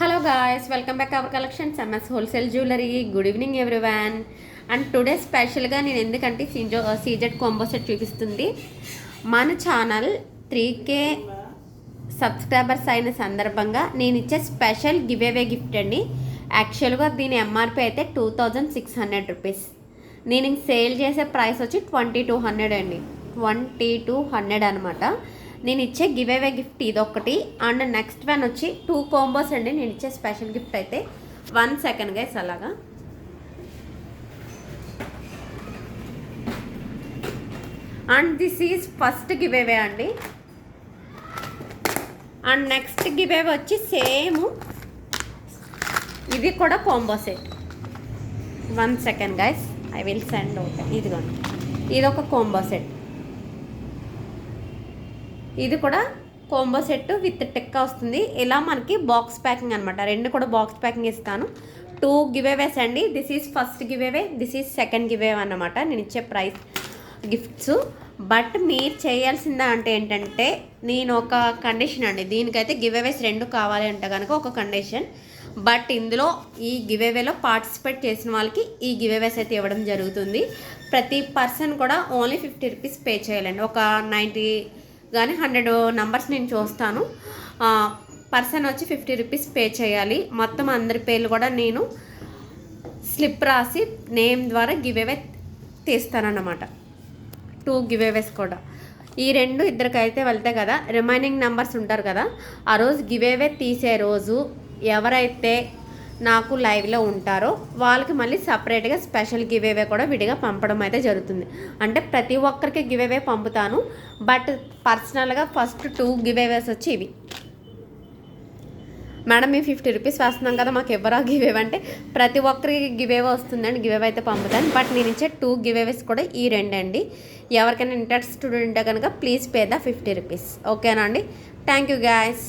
Hello guys, welcome back to our collection MS Wholesale Jewelry. Good evening everyone. And today స్పెషల్గా నేను ఎందుకంటే CZ combo set చూపిస్తుంది. మన channel 3K subscribers అయిన సందర్భంగా నేను ఇచ్చే స్పెషల్ గివ్ అవే గిఫ్ట్ అండి. యాక్చువల్గా దీని ఎంఆర్పి అయితే 2600 రూపీస్. నేను సేల్ చేసే ప్రైస్ వచ్చి 2200 అండి. 2200 అనమాట. నేను ఇచ్చే గివ్ అవే గిఫ్ట్ ఇదొకటి. అండ్ నెక్స్ట్ వన్ వచ్చి 2 కాంబోస్ అండి. నేను ఇచ్చే స్పెషల్ గిఫ్ట్ అయితే 1 సెకండ్ గైస్ అలాగా. And this is first give away అండి. అండ్ నెక్స్ట్ గివ్ అవే వచ్చి సేమ్ ఇది కూడా combo set. 1 second guys, I will send okay. ఇదిగోండి, ఇదొక కాంబో సెట్. ఇది కూడా కాంబో సెట్ విత్ టిక్కా వస్తుంది. ఇలా మనకి బాక్స్ ప్యాకింగ్ అనమాట. రెండు కూడా బాక్స్ ప్యాకింగ్ ఇస్తాను. 2 గివ్ అవేస్ అండి. This is first give away, this is second give away అనమాట. నేను ఇచ్చే ప్రైస్ గిఫ్ట్స్. బట్ మీరు చేయాల్సిందా అంటే ఏంటంటే, నేను ఒక కండిషన్ అండి. దీనికైతే గివ్ అవేస్ 2 కావాలి అంటే కనుక ఒక కండిషన్. బట్ ఇందులో ఈ గివ్ అవేలో పార్టిసిపేట్ చేసిన వాళ్ళకి ఈ గివ్ అవేస్ అయితే ఇవ్వడం జరుగుతుంది. ప్రతి పర్సన్ కూడా ఓన్లీ 50 రూపీస్ పే చేయాలండి. ఒక 90 కానీ 100 నంబర్స్ నేను చూస్తాను. పర్సన్ వచ్చి 50 రూపీస్ పే చేయాలి. మొత్తం అందరి పేర్లు కూడా నేను స్లిప్ రాసి నేమ్ ద్వారా గివ్ అవే తీస్తానన్నమాట. 2 గివ్ అవేస్ కూడా. ఈ 2 ఇద్దరికైతే వెళ్తాయి కదా. రిమైనింగ్ నెంబర్స్ ఉంటారు కదా, ఆ రోజు గివ్ అవే తీసే రోజు ఎవరైతే నాకు లైవ్లో ఉంటారో వాళ్ళకి మళ్ళీ సపరేట్గా స్పెషల్ గివ్ అవే కూడా విడిగా పంపడం అయితే జరుగుతుంది. అంటే ప్రతి ఒక్కరికి గివ్ అవే పంపుతాను. బట్ పర్సనల్గా ఫస్ట్ 2 గివ్ అవేస్ వచ్చి ఇవి. మేడం మేము 50 రూపీస్ వేస్తున్నాం కదా, మాకు ఎవరా గివ్ అవే అంటే ప్రతి ఒక్కరికి గివ్ అవే వస్తుందండి. గివ్ అవే అయితే పంపుతాను. బట్ నేను ఇచ్చే 2 గివ్ అవేస్ కూడా ఈ 2 అండి. ఎవరికైనా ఇంట్రెస్టెడ్ ఉంటే కనుక ప్లీజ్ పే ద 50 రూపీస్. ఓకేనా అండి. Thank you guys.